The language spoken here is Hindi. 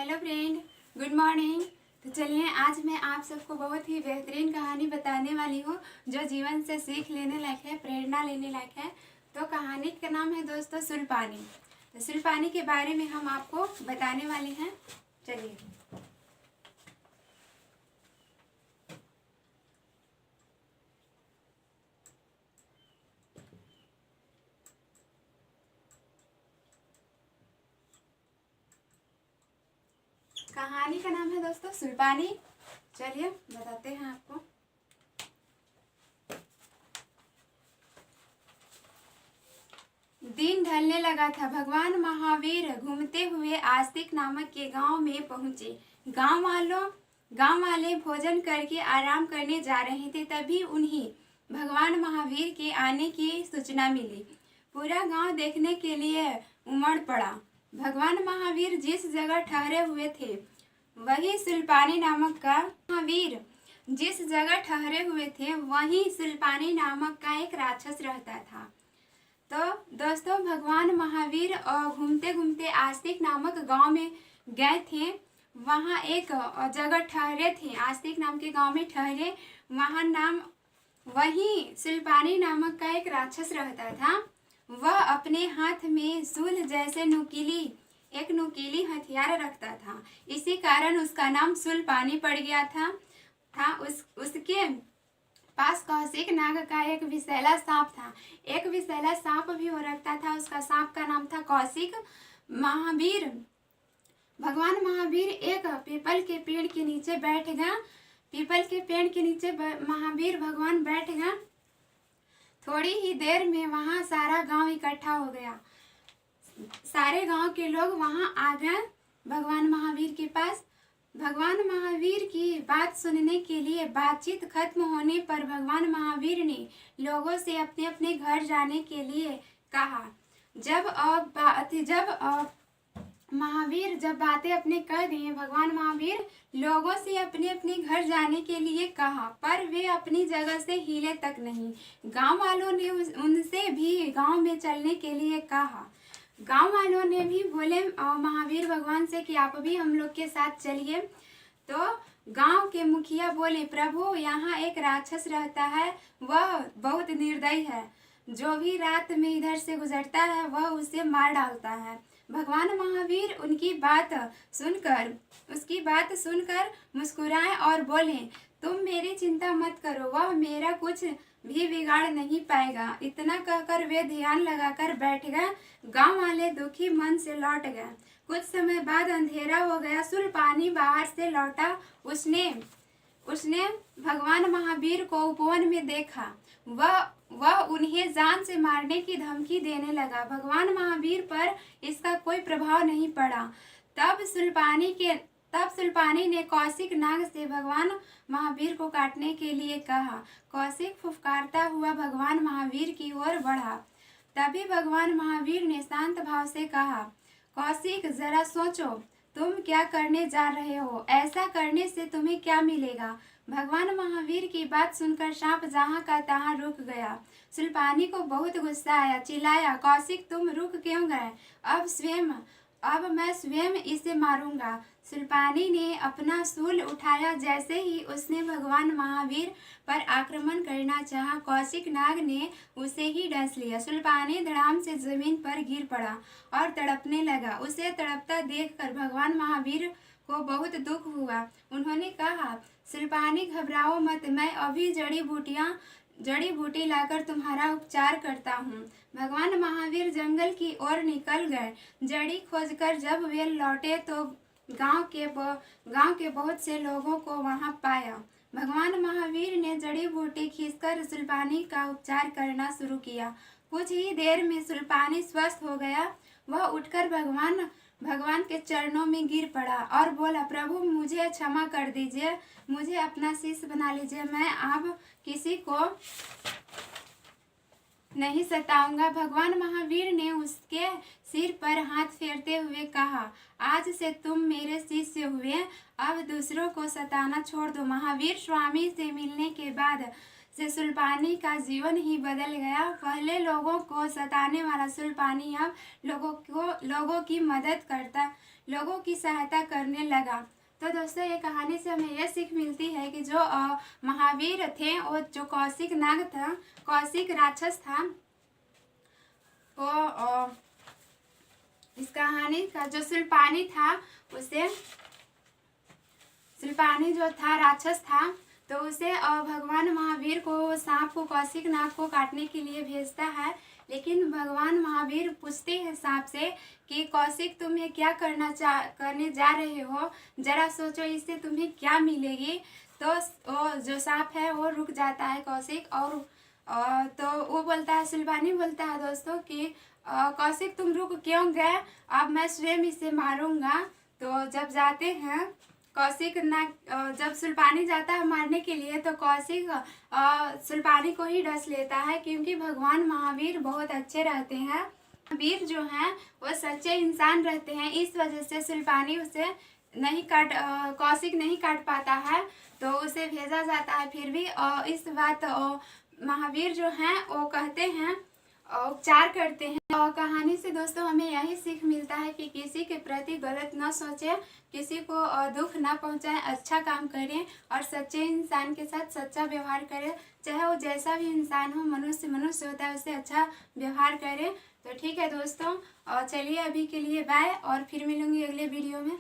Hello friend, good morning. तो चलिए आज मैं आप सबको बहुत ही बेहतरीन कहानी बताने वाली हूँ जो जीवन से सीख लेने लायक है, प्रेरणा लेने लायक है। तो कहानी का नाम है दोस्तों सुलपानी। तो सुलपानी के बारे में हम आपको बताने वाले हैं। चलिए। कहानी का नाम है दोस्तों सुलपानी। चलिए बताते हैं आपको। दिन ढलने लगा था। भगवान महावीर घूमते हुए आस्तिक नामक के गांव में पहुंचे। गांव वाले भोजन करके आराम करने जा रहे थे, तभी उन्हें भगवान महावीर के आने की सूचना मिली। पूरा गांव देखने के लिए उमड़ पड़ा। भगवान महावीर जिस जगह ठहरे हुए थे वही सुलपानी नामक का महावीर जिस जगह ठहरे हुए थे वहीं सुलपानी नामक का एक राक्षस रहता था। तो दोस्तों भगवान महावीर घूमते घूमते आस्तिक नामक गांव में गए थे। वहाँ एक जगह ठहरे थे, आस्तिक नाम के गांव में ठहरे। वहीं सुलपानी नामक का एक राक्षस रहता था। वह अपने हाथ में शूल जैसे नुकीली हथियार रखता था। इसी कारण उसका नाम सुलपानी पड़ गया था। उसके पास कौशिक नाग का एक विषैला सांप था। एक विषैला सांप भी हो रखता था। उसका सांप का नाम था कौशिक। भगवान महावीर एक पीपल के पेड़ के नीचे बैठ गया। पीपल के पेड़ के नीचे महावीर भगवान बैठ गया। थोड़ी ही देर में वहाँ सारा गांव इकट्ठा हो गया। सारे गांव के लोग वहाँ आ गए भगवान महावीर के पास। भगवान महावीर की बात सुनने के लिए बातचीत खत्म होने पर भगवान महावीर ने लोगों से अपने अपने घर जाने के लिए कहा। जब बातें अपने कह दी, भगवान महावीर लोगों से अपने अपने घर जाने के लिए कहा, पर वे अपनी जगह से हिले तक नहीं। गांव वालों ने उनसे भी गांव में चलने के लिए कहा। गांव वालों ने भी बोले महावीर भगवान से कि आप भी हम लोग के साथ चलिए। तो गांव के मुखिया बोले, प्रभु यहाँ एक राक्षस रहता है, वह बहुत निर्दयी है। जो भी रात में इधर से गुजरता है वह उसे मार डालता है। भगवान महावीर उसकी बात सुनकर मुस्कुराए और बोले, तुम मेरी चिंता मत करो, वह मेरा कुछ भी बिगाड़ नहीं पाएगा। इतना कहकर वे ध्यान लगाकर बैठ गए। गांव वाले दुखी मन से लौट गए। कुछ समय बाद अंधेरा हो गया। सुलपानी बाहर से लौटा। उसने भगवान महावीर को उपवन में देखा। वह उन्हें जान से मारने की धमकी देने लगा। भगवान महावीर पर इसका कोई प्रभाव नहीं पड़ा। तब सुलपानी ने कौशिक नाग से भगवान महावीर को काटने के लिए कहा। कौशिक फुफकारता हुआ भगवान महावीर की ओर बढ़ा। तभी भगवान महावीर ने शांत भाव से कहा, कौशिक जरा सोचो, तुम क्या करने जा रहे हो? ऐसा करने से तुम्हें क्या मिलेगा? भगवान महावीर की बात सुनकर सांप जहाँ का तहाँ रुक गया। सुलपानी को बहुत गुस्सा आया, चिल्लाया, कौशिक तुम रुक क्यों गए? अब मैं स्वयं इसे मारूंगा। सुलपानी ने अपना शूल उठाया। जैसे ही उसने भगवान महावीर पर आक्रमण करना चाहा, कौशिक नाग ने उसे ही डस लिया। सुलपानी धड़ाम से जमीन पर गिर पड़ा और तड़पने लगा। उसे तड़पता देखकर भगवान महावीर को बहुत दुख हुआ। उन्होंने कहा, सुलपानी घबराओ मत, मैं अभी जड़ी बूटी लाकर तुम्हारा उपचार करता हूँ। भगवान महावीर जंगल की ओर निकल गए। जड़ी खोजकर जब वे लौटे तो गांव के बहुत से लोगों को वहां पाया। भगवान महावीर ने जड़ी बूटी खींचकर सुलपानी का उपचार करना शुरू किया। कुछ ही देर में सुलपानी स्वस्थ हो गया। वह उठकर भगवान के चरणों में गिर पड़ा और बोला, प्रभु मुझे क्षमा कर दीजिए, मुझे अपना शिष्य बना लीजिए, मैं अब किसी को नहीं सताऊंगा। भगवान महावीर ने उसके सिर पर हाथ फेरते हुए कहा, आज से तुम मेरे शिष्य हुए, अब दूसरों को सताना छोड़ दो। महावीर स्वामी से मिलने के बाद से सुल्पानी का जीवन ही बदल गया। पहले लोगों को सताने वाला सुल्पानी अब लोगों की मदद करता, लोगों की सहायता करने लगा। तो दोस्तों ये कहानी से हमें यह सीख मिलती है कि जो महावीर थे और जो कौशिक नाग था, कौशिक राक्षस था, वो इस कहानी का जो सुल्पानी था, उसे सुल्पानी जो था राक्षस था, तो उसे भगवान महावीर को सांप को, कौशिक नाग को काटने के लिए भेजता है। लेकिन भगवान महावीर पूछते हैं सांप से कि कौशिक तुम्हें क्या करने जा रहे हो, जरा सोचो इससे तुम्हें क्या मिलेगी। तो वो जो सांप है वो रुक जाता है कौशिक, और तो वो बोलता है, सुल्पानी बोलता है दोस्तों कि कौशिक तुम रुक क्यों गए, अब मैं स्वयं इसे मारूंगा। तो जब जाते हैं कौशिक नाग, जब सुल्पानी जाता है मारने के लिए, तो कौशिक सुल्पानी को ही डस लेता है, क्योंकि भगवान महावीर बहुत अच्छे रहते हैं। महावीर जो हैं वो सच्चे इंसान रहते हैं, इस वजह से सुल्पानी उसे कौशिक नहीं काट पाता है, तो उसे भेजा जाता है। फिर भी इस बात महावीर जो हैं वो कहते हैं, उपचार करते हैं। और कहानी से दोस्तों हमें यही सीख मिलता है कि किसी के प्रति गलत न सोचें, किसी को दुख ना पहुंचाएं, अच्छा काम करें और सच्चे इंसान के साथ सच्चा व्यवहार करें। चाहे वो जैसा भी इंसान हो, मनुष्य होता है, उससे अच्छा व्यवहार करें। तो ठीक है दोस्तों, और चलिए अभी के लिए बाय, और फिर मिलूंगी अगले वीडियो में।